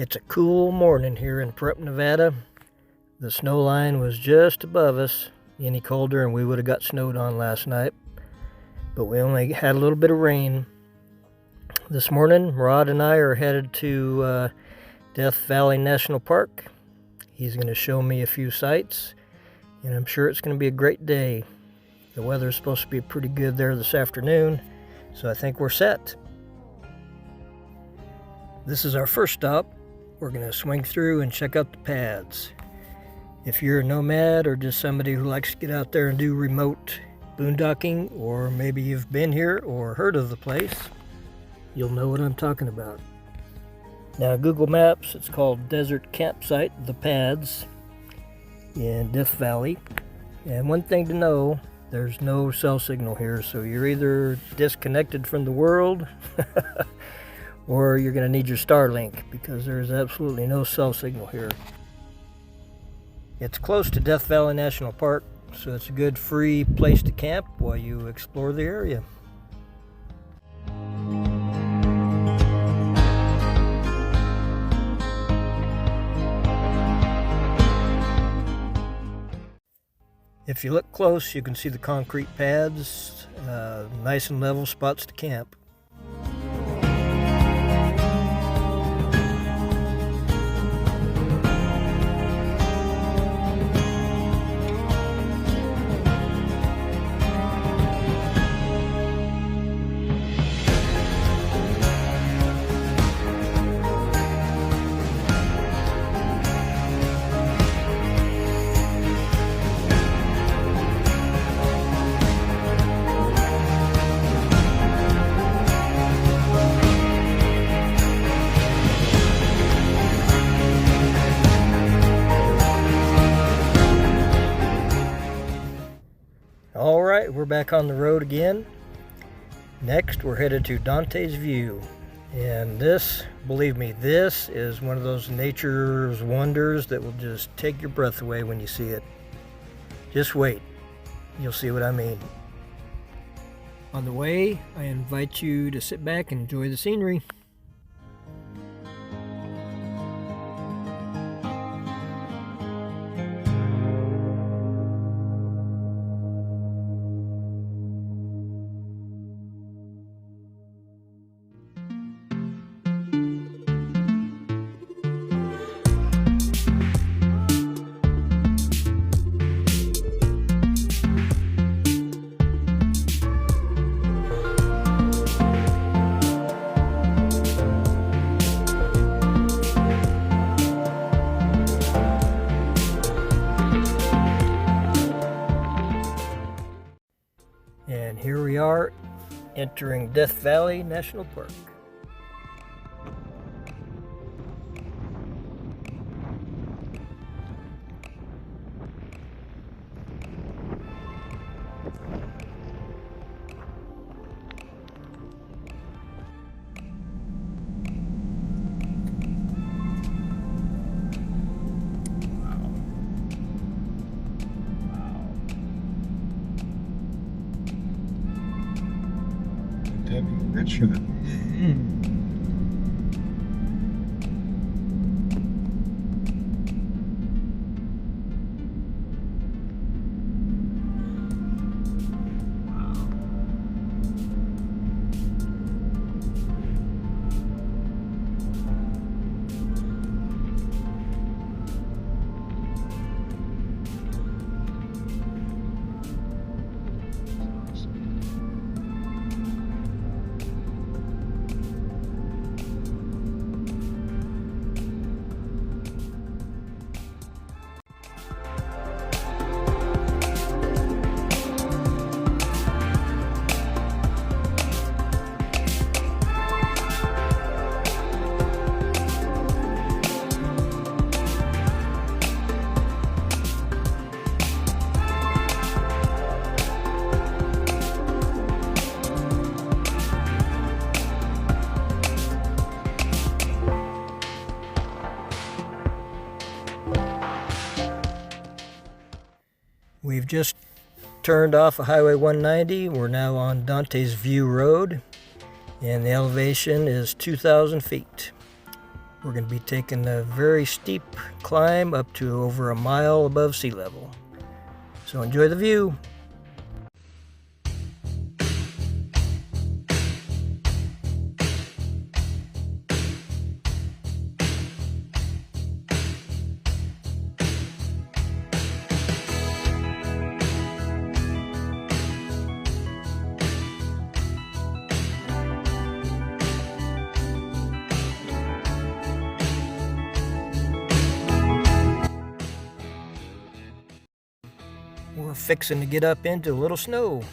It's a cool morning here in Pahrump, Nevada. The snow line was just above us. Any colder and we would have got snowed on last night. But we only had a little bit of rain. This morning, Rod and I are headed to Death Valley National Park. He's going to show me a few sights, and I'm sure it's going to be a great day. The weather's supposed to be pretty good there this afternoon, so I think we're set. This is our first stop. We're going to swing through and check out the pads. If you're a nomad or just somebody who likes to get out there and do remote boondocking, or maybe you've been here or heard of the place, you'll know what I'm talking about. Now, Google Maps, it's called Desert Campsite, the Pads in Death Valley. And one thing to know, there's no cell signal here, so you're either disconnected from the world or you're going to need your Starlink, because there's absolutely no cell signal here. It's close to Death Valley National Park, so it's a good free place to camp while you explore the area. If you look close, you can see the concrete pads, nice and level spots to camp. Alright, we're back on the road again. Next, we're headed to Dante's View. And this, believe me, this is one of those nature's wonders that will just take your breath away when you see it. Just wait. You'll see what I mean. On the way, I invite you to sit back and enjoy the scenery. And here we are entering Death Valley National Park. Richard. We've just turned off of Highway 190. We're now on Dante's View Road, and the elevation is 2,000 feet. We're going to be taking a very steep climb up to over a mile above sea level. So enjoy the view. We're fixing to get up into a little snow.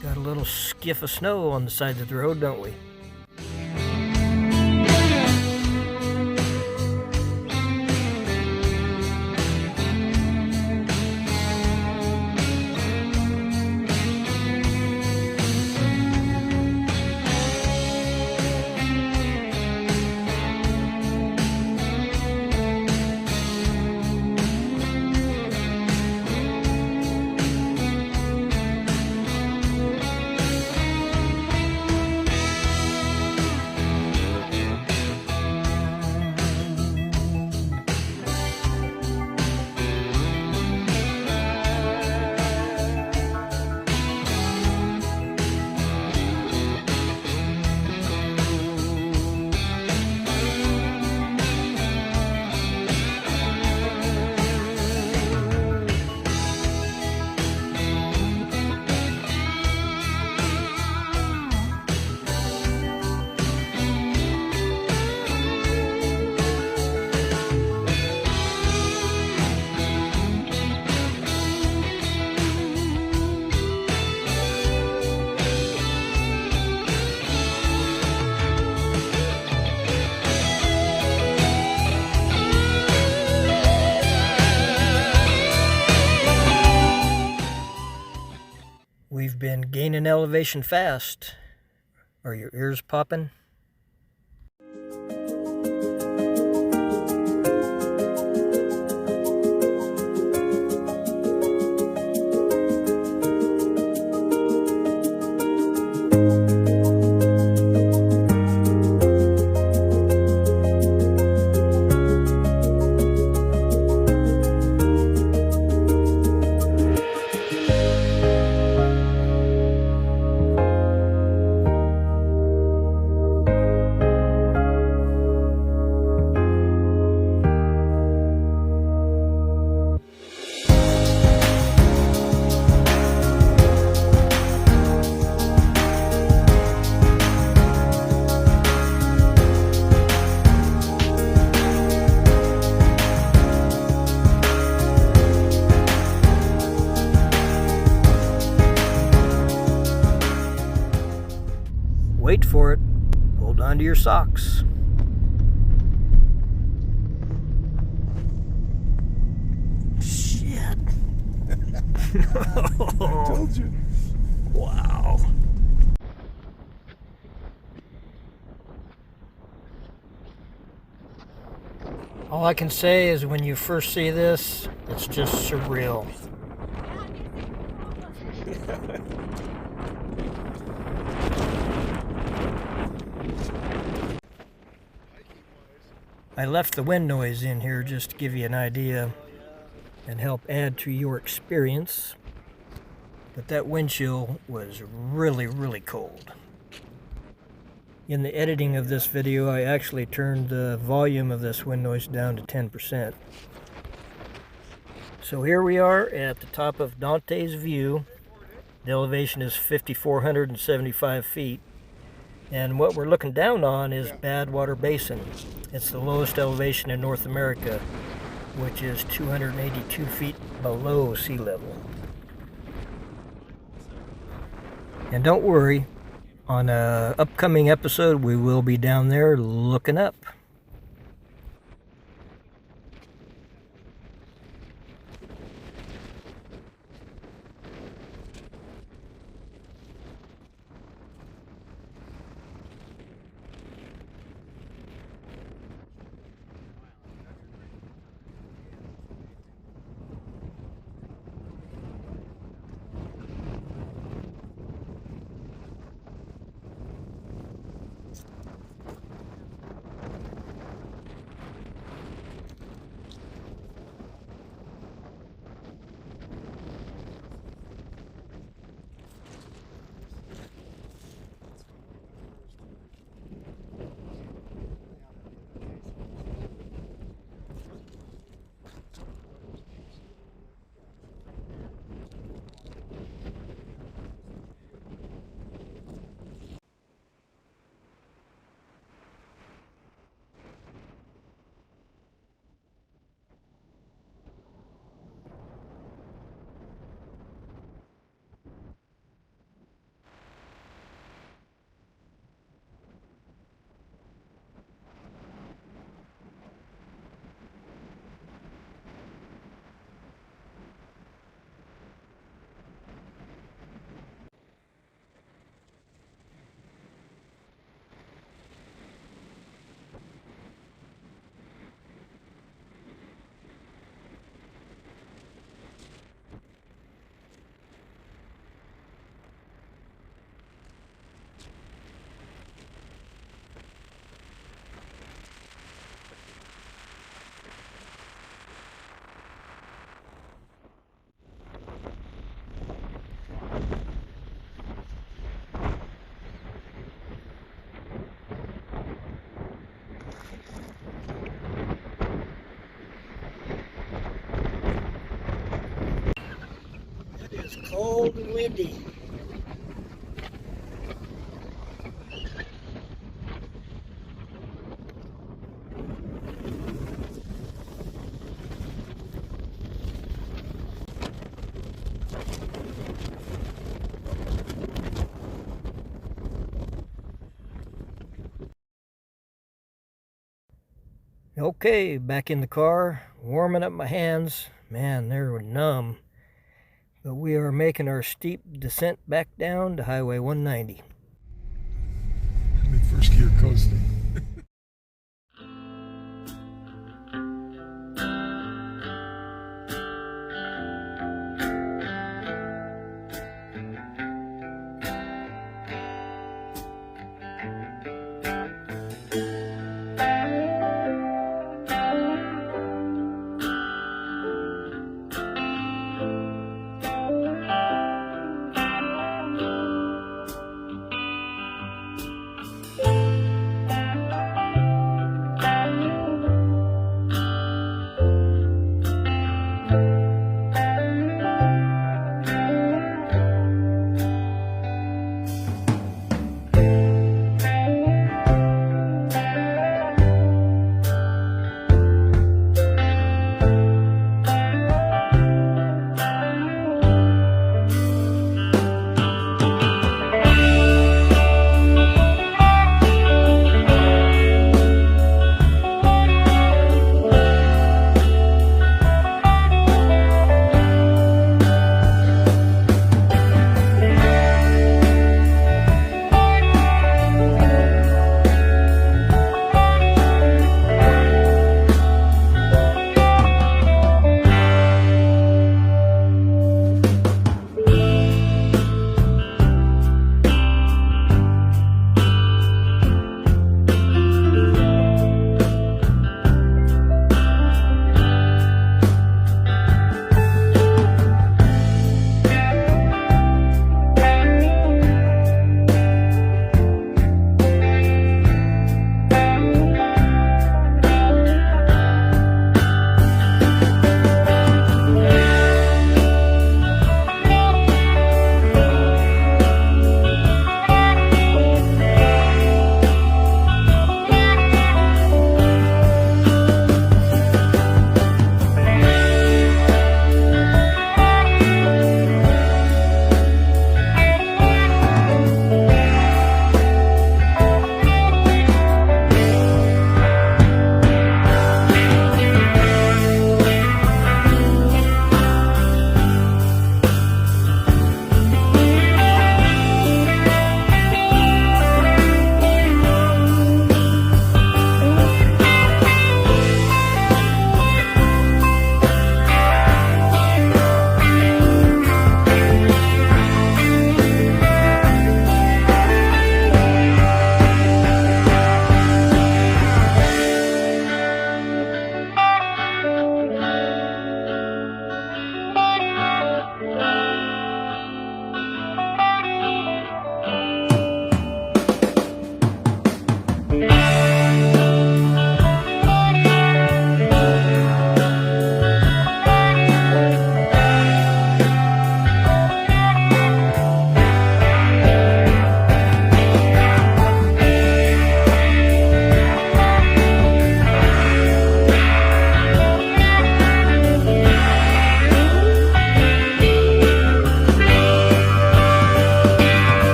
Got a little skiff of snow on the side of the road, don't we? We've been gaining elevation fast. Are your ears popping? Wait for it. Hold on to your socks. Shit. I told you. Wow. All I can say is when you first see this, it's just surreal. I left the wind noise in here just to give you an idea and help add to your experience. But that wind chill was really, really cold. In the editing of this video, I actually turned the volume of this wind noise down to 10%. So here we are at the top of Dante's View. The elevation is 5,475 feet. And what we're looking down on is Badwater Basin. It's the lowest elevation in North America, which is 282 feet below sea level. And don't worry, on an upcoming episode, we will be down there looking up. It's cold and windy. Okay, back in the car, warming up my hands. Man, they were numb. But we are making our steep descent back down to Highway 190. I'm in first gear coasting.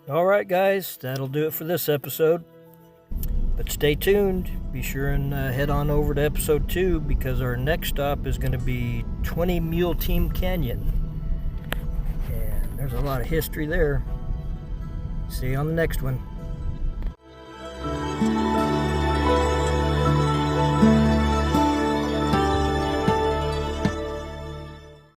Alright guys, that'll do it for this episode. But stay tuned. Be sure and head on over to episode 2 because our next stop is going to be 20 Mule Team Canyon. And there's a lot of history there. See you on the next one.